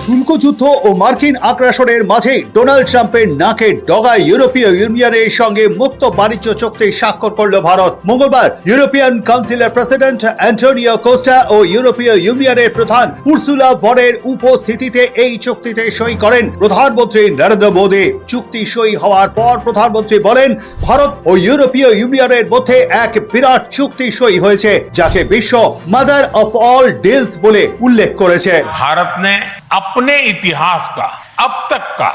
শুল্ক যুদ্ধ ও মার্কিন আগ্রাসনের মাঝে ডোনাল্ড ট্রাম্পের নাকে ডগায় ইউরোপীয় ইউনিয়নের সঙ্গে মুক্ত বাণিজ্য চুক্তি স্বাক্ষর করল ভারত। মঙ্গলবার ইউরোপিয়ান কাউন্সিলের প্রেসিডেন্ট অ্যান্টোনিও কোস্টা ও ইউরোপীয় ইউনিয়নের প্রধান উর্সুলা ভনের উপস্থিতিতে এই চুক্তিতে সই করেন প্রধানমন্ত্রী নরেন্দ্র মোদী। চুক্তি সই হওয়ার পর প্রধানমন্ত্রী বলেন, ভারত ও ইউরোপীয় ইউনিয়নের মধ্যে এক বিরাট চুক্তি সই হয়েছে, যাকে বিশ্ব মাদার অফ অল ডিলস বলে উল্লেখ করেছে। भारत ने अपने इतिहास का अब तक का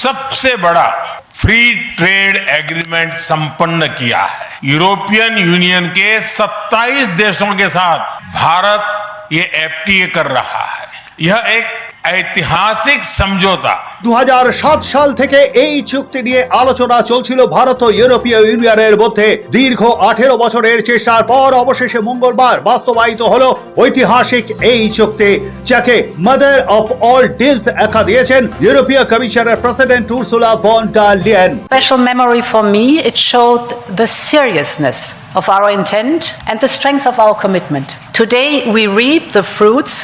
सबसे बड़ा फ्री ट्रेड एग्रीमेंट संपन्न किया है। यूरोपियन यूनियन के 27 देशों के साथ भारत ये एफटीए कर रहा है। यह एक ऐतिहासिक समझौता। 2007 সাল থেকে এই চুক্তি নিয়ে আলোচনা চলছিল ভারত ও ইউরোপীয় ইউনিয়নের মধ্যে। দীর্ঘ 18 বছরের চেষ্টার পর অবশেষে মঙ্গলবার বাস্তবায়িত হলো ঐতিহাসিক এই চুক্তি, যাকে মাদার অফ অল ডিলস আখ্যা দিয়েছেন ইউরোপীয় কমিশনের president Ursula von der Leyen. Special memory for me, it showed the seriousness of our intent and the strength of our commitment. Today we reap the fruits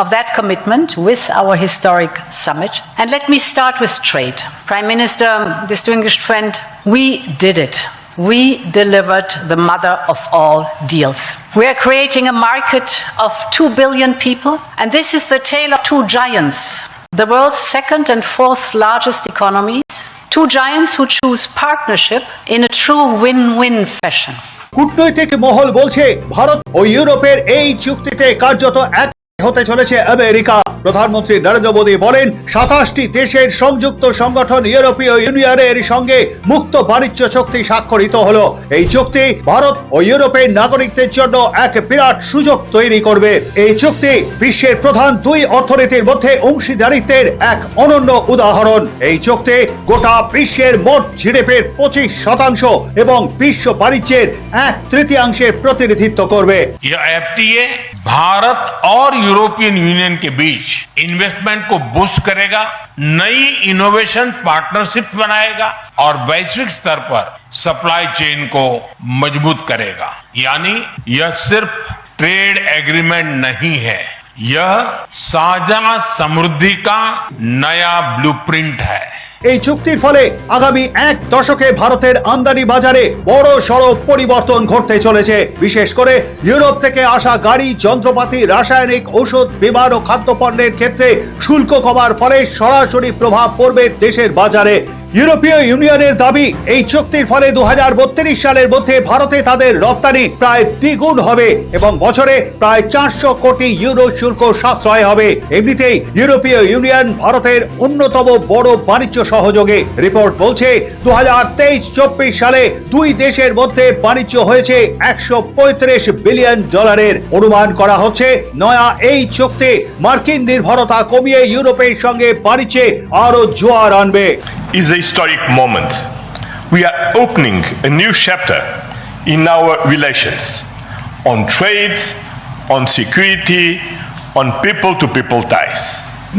of that commitment with our historic summit. And let me start with trade. Prime Minister, distinguished friend, we did it. We delivered the mother of all deals. We are creating a market of 2 billion people, and this is the tale of two giants, the world's second and fourth largest economies, two giants who choose partnership in a true win-win fashion. কূটনৈতিক মহল বলছে, ভারত ও ইউরোপের এই চুক্তিতে কার্যত এক হতে চলেছে America. প্রধানমন্ত্রী নরেন্দ্র মোদী বলেন, 27টি দেশের সংযুক্ত সংগঠন ইউরোপীয় ইউনিয়নের সঙ্গে মুক্ত বাণিজ্য চুক্তি স্বাক্ষরিত হলো। এই চুক্তি ভারত ও ইউরোপের নাগরিকদের জন্য এক বিরাট সুযোগ তৈরি করবে। এই চুক্তি বিশ্বের প্রধান দুই অর্থনীতির মধ্যে অংশীদারিত্বের এক অনন্য উদাহরণ। এই চুক্তি গোটা বিশ্বের মোট জিডিপির 25% এবং বিশ্ব বাণিজ্যের 1/3 প্রতিনিধিত্ব করবে। एफटीए भारत और यूरोपियन यूनियन के बीच इन्वेस्टमेंट को बूस्ट करेगा, नई इनोवेशन पार्टनरशिप बनाएगा और वैश्विक स्तर पर सप्लाई चेन को मजबूत करेगा। यानी यह सिर्फ ट्रेड एग्रीमेंट नहीं है, यह साझा समृद्धि का नया ब्लूप्रिंट है। এই চুক্তির ফলে আগামী 1 দশকে ভারতের আমদানি বাজারে বড় সড় পরিবর্তন ঘটতে চলেছে। বিশেষ করে ইউরোপ থেকে আসা গাড়ি, যন্ত্রপাতি, রাসায়নিক ঔষধ, বিমান ও খাদ্যপণ্যের ক্ষেত্রে শুল্ক কমার ফলে সরাসরি প্রভাব পড়বে দেশের বাজারে। ইউরোপীয় ইউনিয়নের দাবি, এই চুক্তির ফলে 2032 সালের মধ্যে ভারতে তাদের রপ্তানি প্রায় দ্বিগুণ হবে এবং বছরে প্রায় 400 কোটি ইউরো শুল্ক সাশ্রয় হবে। এমনিতেই ইউরোপীয় ইউনিয়ন ভারতের অন্যতম বড় বাণিজ্য সহযোগী। রিপোর্ট বলছে, 2023-24 সালে দুই দেশের মধ্যে বাণিজ্য হয়েছে $135 বিলিয়ন। অনুমান করা হচ্ছে নয়া এই চুক্তি মার্কিন নির্ভরতা কমিয়ে ইউরোপের সঙ্গে বাণিজ্যে আরো জোয়ার আনবে। Is a historic moment. We are opening a new chapter in our relations on trade, on security, on people-to-people ties.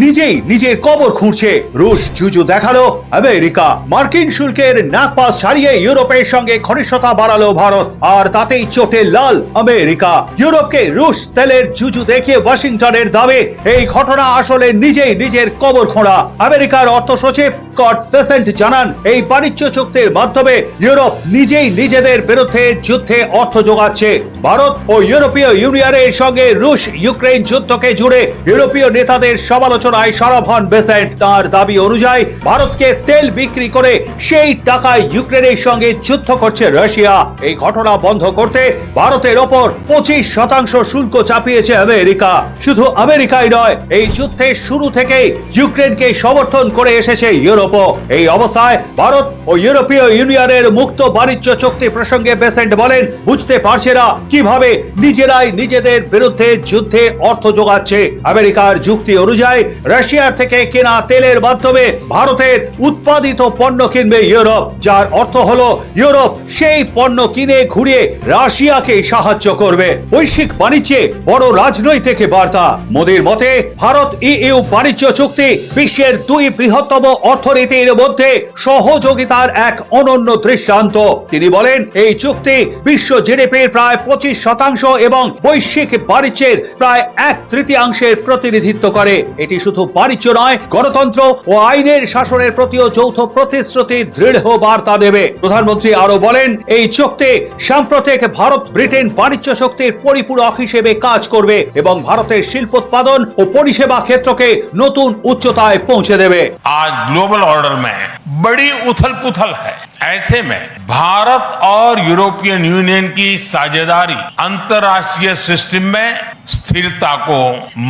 নিজেই নিজের কবর খুঁড়ছে রুশ, জুজু দেখালো আমেরিকা। মার্কিন শুল্কের নাকপাস ছাড়িয়ে ইউরোপের সঙ্গে ঘনিষ্ঠতা বাড়ালো ভারত, আর তাতেই চোটে লাল আমেরিকা। ইউরোপকে রুশ তেলের জুজু দেখিয়ে ওয়াশিংটনের দাবি, এই ঘটনা আসলে নিজেই নিজের কবর খোঁড়া। আমেরিকার অর্থ সচিব স্কট বেসেন্ট জানান, এই বাণিজ্য চুক্তির মাধ্যমে ইউরোপ নিজেই নিজেদের বিরুদ্ধে যুদ্ধে অর্থ যোগাচ্ছে। ভারত ও ইউরোপীয় ইউনিয়নের সঙ্গে রুশ ইউক্রেন যুদ্ধকে জুড়ে ইউরোপীয় নেতাদের সমালোচনায় সরব হন বেসেন্ট। তার দাবি অনুযায়ী ভারতকে তেল বিক্রি করে সেই টাকায় ইউক্রেনের সঙ্গে যুদ্ধ করছে রাশিয়া। এই ঘটনা বন্ধ করতে ভারতের ওপর 25% শুল্ক চাপিয়েছে আমেরিকা। শুধু আমেরিকাই নয়, এই যুদ্ধের শুরু থেকে ইউক্রেনকে সমর্থন করে এসেছে ইউরোপও। এই অবস্থায় ভারত ও ইউরোপীয় ইউনিয়নের মুক্ত বাণিজ্য চুক্তি প্রসঙ্গে বেসেন্ট বলেন, বুঝতে পারছে না কিভাবে নিজেরাই নিজেদের বিরুদ্ধে যুদ্ধে অর্থ যোগাচ্ছে। আমেরিকার যুক্তি অনুযায়ী রাশিয়ার থেকে কেনা তেলের মাধ্যমে ভারতের উৎপাদিত পণ্য কিনবে ইউরোপ, যার অর্থ হলো ইউরোপ সেই পণ্য কিনে ঘুরিয়ে রাশিয়াকে সাহায্য করবে। বৈশ্বিক বাণিজ্যে বড় রাজনৈতিক বার্তা। মোদির মতে, ভারত ইইউ বাণিজ্য চুক্তি বিশ্বের দুই বৃহত্তম অর্থনীতির মধ্যে সহযোগিতার এক অনন্য দৃষ্টান্ত। তিনি বলেন, এই চুক্তি বিশ্ব জিডিপির প্রায় 25% এবং বৈশ্বিক বাণিজ্যের প্রায় 1/3 প্রতিনিধিত্ব করে। এটি শুধু বাণিজ্য নয়, গণতন্ত্র ও আইনের শাসনের প্রতিও যৌথ প্রতিশ্রুতি দৃঢ় বার্তা দেবে। প্রধানমন্ত্রী আরো বলেন, এই চুক্তি সাম্প্রতিক ভারত ব্রিটেন বাণিজ্য শক্তির পরিপূরক হিসেবে কাজ করবে এবং ভারতের শিল্পোৎপাদন ও পরিষেবা ক্ষেত্রকে নতুন উচ্চতায় পৌঁছে দেবে। आज ग्लोबल ऑर्डर में बड़ी उथल पुथल है। ऐसे में भारत और यूरोपियन यूनियन की साझेदारी अंतर्राष्ट्रीय सिस्टम में स्थिरता को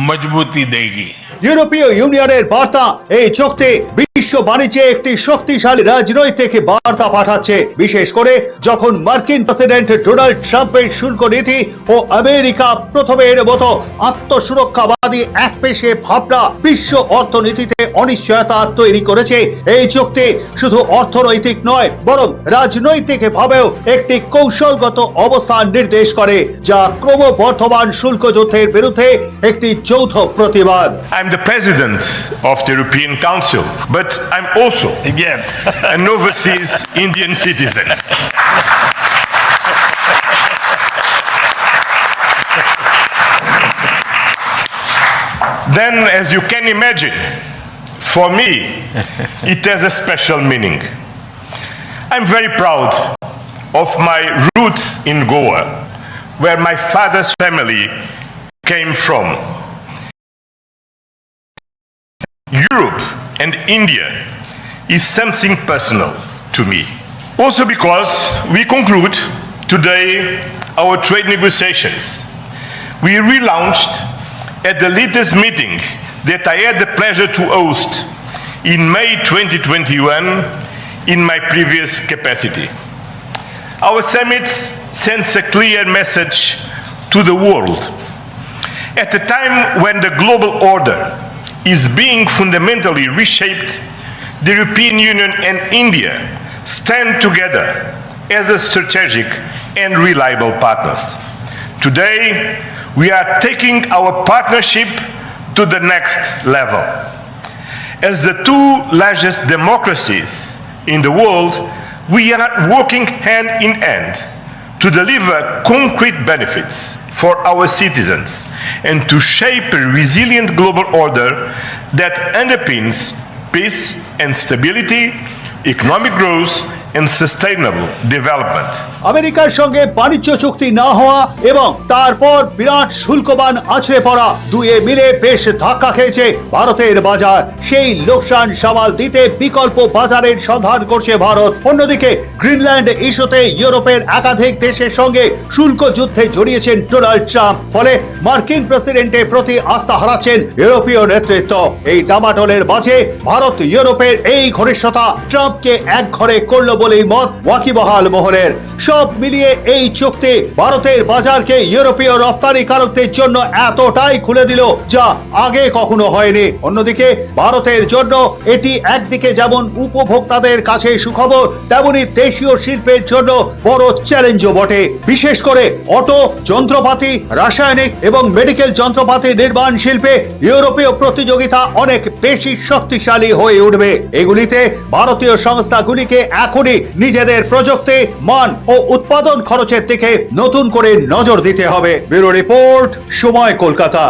मजबूती देगी। ইউরোপীয় ইউনিয়নের বার্তা, এই চুক্তি বিশ্ব বাণিজ্যে একটি শক্তিশালী রাজনৈতিক বার্তা পাঠাচ্ছে, বিশেষ করে যখন মার্কিন প্রেসিডেন্ট ডোনাল্ড ট্রাম্পের শুল্ক নীতি ও আমেরিকা প্রথমের মতো আত্মসুরক্ষাবাদী একপেশে ভাবনা বিশ্ব অর্থনীতিতে অনিশ্চয়তা তৈরি করেছে। এই চুক্তি শুধু অর্থনৈতিক নয়, বরং রাজনৈতিক ভাবেও একটি কৌশলগত অবস্থান নির্দেশ করে, যা ক্রমবর্ধমান শুল্ক যুদ্ধের বিরুদ্ধে একটি যৌথ প্রতিবাদ। I'm the president of the European Council, but I'm also an overseas Indian citizen. Then, as you can imagine, for me, it has a special meaning. I'm very proud of my roots in Goa, where my father's family came from. Europe and India is something personal to me. Also because we conclude today our trade negotiations. We relaunched at the latest meeting that I had the pleasure to host in May 2021 in my previous capacity. Our summit sends a clear message to the world. At a time when the global order is being fundamentally reshaped, the European Union and India stand together as a strategic and reliable partners. Today, we are taking our partnership to the next level. As the two largest democracies in the world, we are working hand in hand to deliver concrete benefits for our citizens and to shape a resilient global order that underpins peace and stability, economic growth, and sustainable development. আমেরিকার সঙ্গে বাণিজ্য চুক্তি না হওয়া এবং তারপর বিরাট শুল্কবান আছড়ে পড়া, দুয়ে মিলে বেশ ধাক্কা খেয়েছে ভারতের বাজার। সেই লোকসান সামাল দিতে বিকল্প বাজারের সন্ধান করছে ভারত। অন্যদিকে গ্রিনল্যান্ড ইস্যুতে ইউরোপের একাধিক দেশের সঙ্গে শুল্ক যুদ্ধে জড়িয়েছেন ডোনাল্ড ট্রাম্প। ফলে মার্কিন প্রেসিডেন্টের প্রতি আস্থা হারাচ্ছেন ইউরোপীয় নেতৃত্ব। এই ডামাডোলের মাঝে ভারত ইউরোপের এই ঘনিষ্ঠতা ট্রাম্পকে একঘরে করল বলেই মত ওয়াকিবহাল মহলের। সব মিলিয়ে এই চুক্তি ভারতের বাজারকে ইউরোপীয় রপ্তানিকারকদের জন্য এতটাই খুলে দিল, যা আগে কখনো হয়নি। অন্যদিকে ভারতের জন্য এটি একদিকে যেমন উপভোক্তাদের কাছে সুখবর, তেমনি দেশীয় শিল্পের জন্য বড় চ্যালেঞ্জও বটে। বিশেষ করে অটো, যন্ত্রপাতি, রাসায়নিক এবং মেডিকেল যন্ত্রপাতি নির্মাণ শিল্পে ইউরোপীয় প্রতিযোগিতা অনেক বেশি শক্তিশালী হয়ে উঠবে। এগুলিতে ভারতীয় সংস্থাগুলিকে এখনই নিজেদের প্রযুক্তি, মান ও উৎপাদন খরচের দিকে নতুন করে নজর দিতে হবে। ব্যুরো রিপোর্ট, সময় কলকাতা।